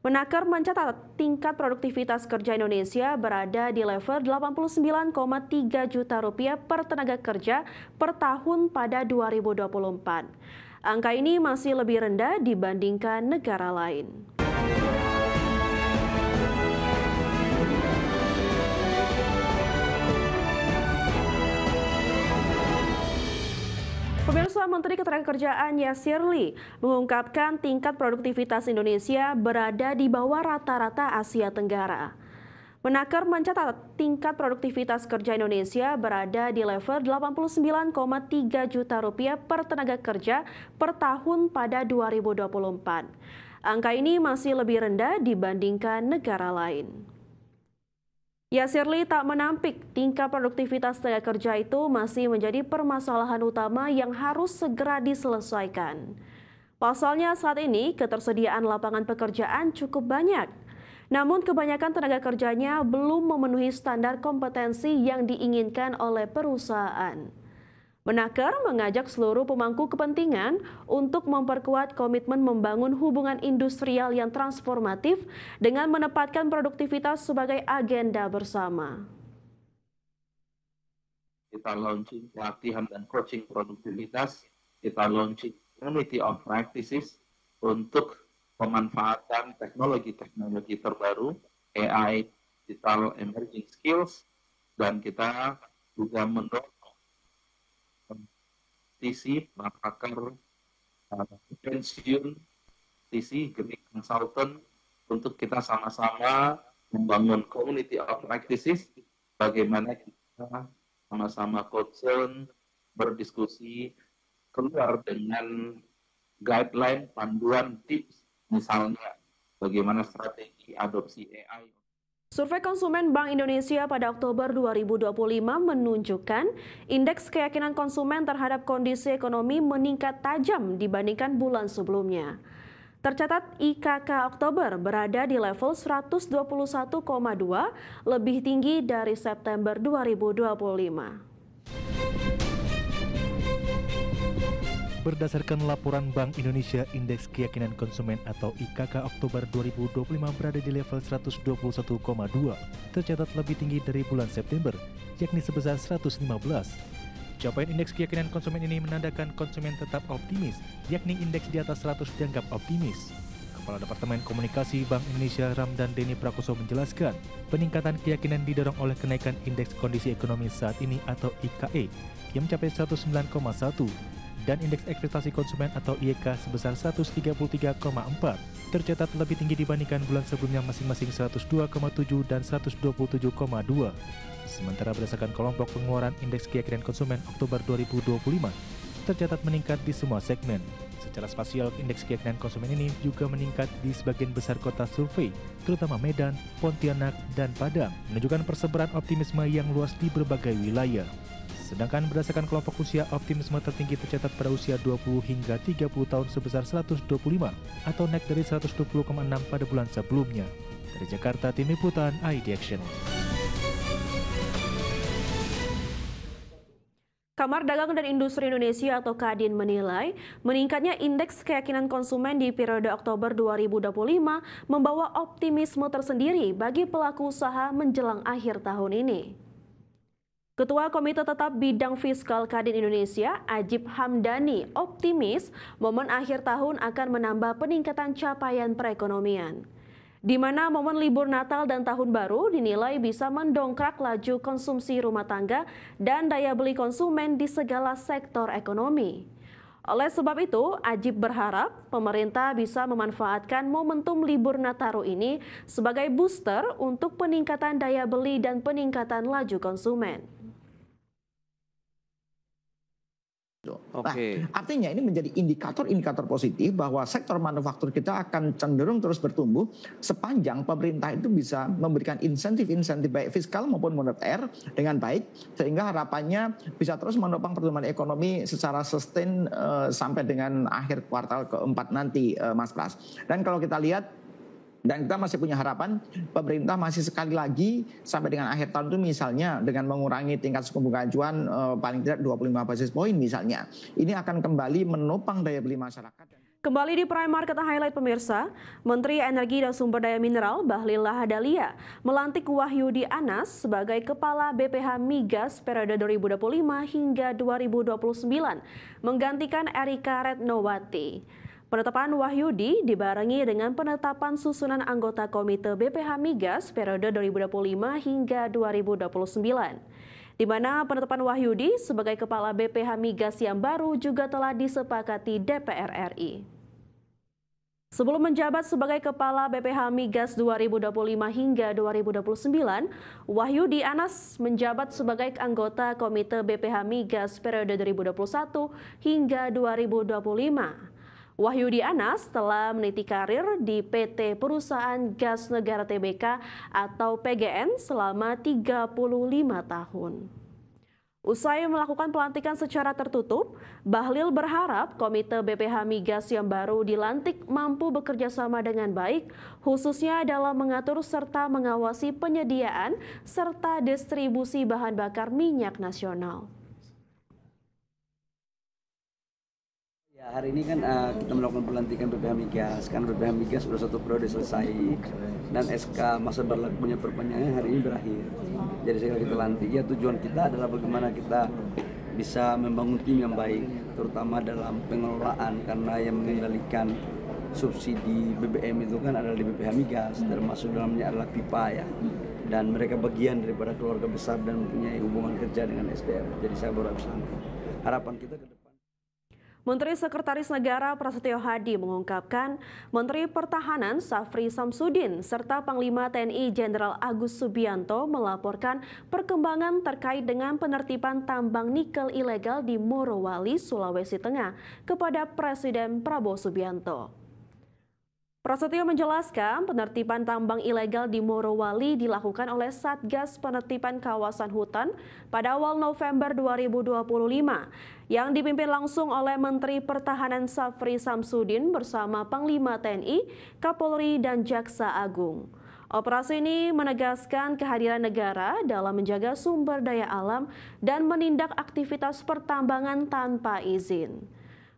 Menaker mencatat tingkat produktivitas kerja Indonesia berada di level 89,3 juta rupiah per tenaga kerja per tahun pada 2024. Angka ini masih lebih rendah dibandingkan negara lain. Pemirsa, Menteri Ketenagakerjaan Yasir Lee mengungkapkan tingkat produktivitas Indonesia berada di bawah rata-rata Asia Tenggara. Menaker mencatat tingkat produktivitas kerja Indonesia berada di level 89,3 juta rupiah per tenaga kerja per tahun pada 2024. Angka ini masih lebih rendah dibandingkan negara lain. Yasir Lee tak menampik tingkat produktivitas tenaga kerja itu masih menjadi permasalahan utama yang harus segera diselesaikan. Pasalnya saat ini ketersediaan lapangan pekerjaan cukup banyak. Namun kebanyakan tenaga kerjanya belum memenuhi standar kompetensi yang diinginkan oleh perusahaan. Menaker mengajak seluruh pemangku kepentingan untuk memperkuat komitmen membangun hubungan industrial yang transformatif dengan menempatkan produktivitas sebagai agenda bersama. Kita launching pelatihan dan coaching produktivitas, kita launching community of practices untuk pemanfaatan teknologi-teknologi terbaru, AI, digital emerging skills, dan kita juga mendorong TC, pakar pensiun, TC, Green Consultant, untuk kita sama-sama membangun community of practices, bagaimana kita sama-sama concern, berdiskusi, keluar dengan guideline, panduan, tips, misalnya bagaimana strategi adopsi AI. Survei konsumen Bank Indonesia pada Oktober 2025 menunjukkan indeks keyakinan konsumen terhadap kondisi ekonomi meningkat tajam dibandingkan bulan sebelumnya. Tercatat IKK Oktober berada di level 121,2, lebih tinggi dari September 2025. Berdasarkan laporan Bank Indonesia, Indeks Keyakinan Konsumen atau IKK Oktober 2025 berada di level 121,2, tercatat lebih tinggi dari bulan September, yakni sebesar 115. Capaian indeks keyakinan konsumen ini menandakan konsumen tetap optimis, yakni indeks di atas 100 dianggap optimis. Kepala Departemen Komunikasi Bank Indonesia Ramdan Deni Prakoso menjelaskan, peningkatan keyakinan didorong oleh kenaikan indeks kondisi ekonomi saat ini atau IKE yang mencapai 109,1 dan indeks ekspektasi konsumen atau IEK sebesar 133,4, tercatat lebih tinggi dibandingkan bulan sebelumnya masing-masing 102,7 dan 127,2. Sementara berdasarkan kelompok pengeluaran indeks keyakinan konsumen Oktober 2025, tercatat meningkat di semua segmen. Secara spasial, indeks keyakinan konsumen ini juga meningkat di sebagian besar kota survei, terutama Medan, Pontianak, dan Padang, menunjukkan persebaran optimisme yang luas di berbagai wilayah. Sedangkan berdasarkan kelompok usia, optimisme tertinggi tercatat pada usia 20 hingga 30 tahun sebesar 125 atau naik dari 120,6 pada bulan sebelumnya. Dari Jakarta, Tim Liputan ID Action. Kamar Dagang dan Industri Indonesia atau Kadin menilai meningkatnya indeks keyakinan konsumen di periode Oktober 2025 membawa optimisme tersendiri bagi pelaku usaha menjelang akhir tahun ini. Ketua Komite Tetap Bidang Fiskal Kadin Indonesia, Ajib Hamdani, optimis momen akhir tahun akan menambah peningkatan capaian perekonomian, di mana momen libur Natal dan Tahun Baru dinilai bisa mendongkrak laju konsumsi rumah tangga dan daya beli konsumen di segala sektor ekonomi. Oleh sebab itu, Ajib berharap pemerintah bisa memanfaatkan momentum libur Nataru ini sebagai booster untuk peningkatan daya beli dan peningkatan laju konsumen. Nah, artinya ini menjadi indikator-indikator positif bahwa sektor manufaktur kita akan cenderung terus bertumbuh sepanjang pemerintah itu bisa memberikan insentif-insentif baik fiskal maupun moneter dengan baik, sehingga harapannya bisa terus menopang pertumbuhan ekonomi secara sustain sampai dengan akhir kuartal keempat nanti, Mas Pras. Dan kalau kita lihat, dan kita masih punya harapan pemerintah masih sekali lagi sampai dengan akhir tahun itu misalnya dengan mengurangi tingkat suku bunga acuan paling tidak 25 basis poin misalnya. Ini akan kembali menopang daya beli masyarakat. Kembali di Prime Market Highlight pemirsa, Menteri Energi dan Sumber Daya Mineral Bahlil Lahadalia melantik Wahyudi Anas sebagai Kepala BPH Migas periode 2025 hingga 2029, menggantikan Erika Retnowati. Penetapan Wahyudi dibarengi dengan penetapan susunan anggota Komite BPH Migas periode 2025 hingga 2029. Di mana penetapan Wahyudi sebagai Kepala BPH Migas yang baru juga telah disepakati DPR RI. Sebelum menjabat sebagai Kepala BPH Migas 2025 hingga 2029, Wahyudi Anas menjabat sebagai anggota Komite BPH Migas periode 2021 hingga 2025. Wahyudi Anas telah meniti karir di PT Perusahaan Gas Negara Tbk atau PGN selama 35 tahun. Usai melakukan pelantikan secara tertutup, Bahlil berharap Komite BPH Migas yang baru dilantik mampu bekerja sama dengan baik, khususnya dalam mengatur serta mengawasi penyediaan serta distribusi bahan bakar minyak nasional. Hari ini kan kita melakukan pelantikan BPH Migas, karena BPH Migas sudah satu periode selesai dan SK masa berlakunya perpanjangan hari ini berakhir. Jadi sekali kita lantik, ya tujuan kita adalah bagaimana kita bisa membangun tim yang baik, terutama dalam pengelolaan, karena yang mengendalikan subsidi BBM itu kan adalah di BPH Migas, termasuk dalamnya adalah pipa ya. Dan mereka bagian daripada keluarga besar dan mempunyai hubungan kerja dengan SDM. Jadi saya berharap harapan kita ke depan. Menteri Sekretaris Negara Prasetyo Hadi mengungkapkan Menteri Pertahanan Safri Samsudin serta Panglima TNI Jenderal Agus Subianto melaporkan perkembangan terkait dengan penertiban tambang nikel ilegal di Morowali, Sulawesi Tengah kepada Presiden Prabowo Subianto. Prasetyo menjelaskan penertiban tambang ilegal di Morowali dilakukan oleh Satgas Penertiban Kawasan Hutan pada awal November 2025 yang dipimpin langsung oleh Menteri Pertahanan Safri Samsudin bersama Panglima TNI, Kapolri, dan Jaksa Agung. Operasi ini menegaskan kehadiran negara dalam menjaga sumber daya alam dan menindak aktivitas pertambangan tanpa izin.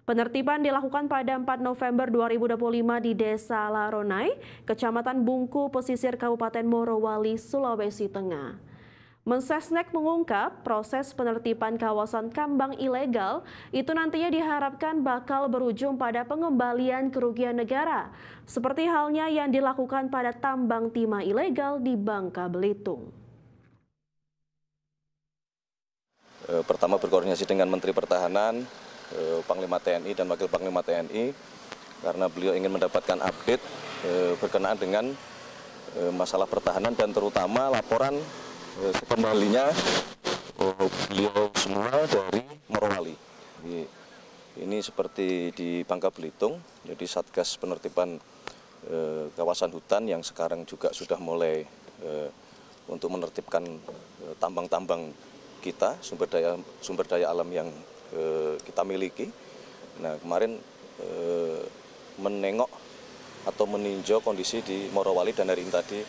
Penertiban dilakukan pada 4 November 2025 di Desa Laronai, Kecamatan Bungku, pesisir Kabupaten Morowali, Sulawesi Tengah. Mensesnek mengungkap proses penertiban kawasan tambang ilegal itu nantinya diharapkan bakal berujung pada pengembalian kerugian negara, seperti halnya yang dilakukan pada tambang timah ilegal di Bangka Belitung. Pertama berkoordinasi dengan Menteri Pertahanan, Panglima TNI dan Wakil Panglima TNI karena beliau ingin mendapatkan update berkenaan dengan masalah pertahanan dan terutama laporan kembalinya beliau semua dari Morowali. Ini seperti di Bangka Belitung, jadi Satgas Penertiban Kawasan Hutan yang sekarang juga sudah mulai untuk menertibkan tambang-tambang kita, sumber daya alam yang kita miliki. Nah, kemarin menengok atau meninjau kondisi di Morowali dan hari ini tadi